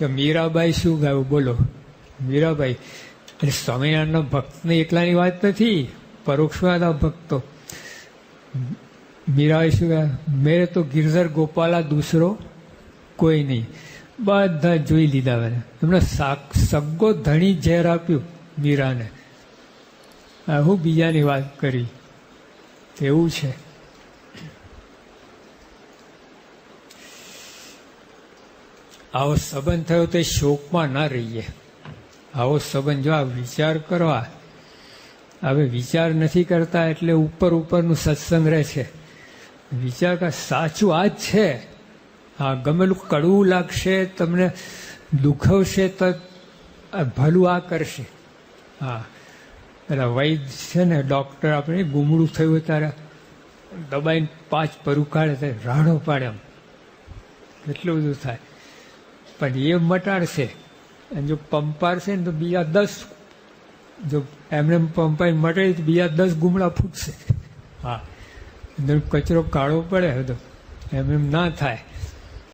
તો મીરાબાઈ શું ગાયું બોલો? મીરાબાઈ એટલે સ્વામિનારાયણના ભક્તને એકલાની વાત નથી, પરોક્ષવાળા ભક્તો. મીરાબાઈ શું ગાય? મેરે તો ગિરધર ગોપાલા દૂસરો કોઈ નહીં. બધા જોઈ લીધા. એમને સગ્ગો ધણી ઝેર આપ્યું મીરાને. હું બીજાની વાત કરી. એવું છે. આવો સંબંધ થયો તો શોકમાં ના રહીએ. આવો સંબંધ જો આ વિચાર કરવા, હવે વિચાર નથી કરતા એટલે ઉપર ઉપરનું સત્સંગ રહે છે. વિચાર કર સાચું આ જ છે. હા, ગમેલું કડવું લાગશે, તમને દુખવશે તો ભલું આ કરશે. હા, પેલા વૈદ છે ને ડૉક્ટર, આપણે ગુમડું થયું ત્યારે દબાઈને 5 પરું કાઢે રાડો પાડે, એમ કેટલું બધું થાય. પણ એ મટાડશે. અને જો પંપાડશે ને તો બીજા 10, જો એમને પંપાઈ મટાડી તો બીજા 10 ગુમડા ફૂટશે. હા, કચરો કાઢવો પડે તો એમ ના થાય.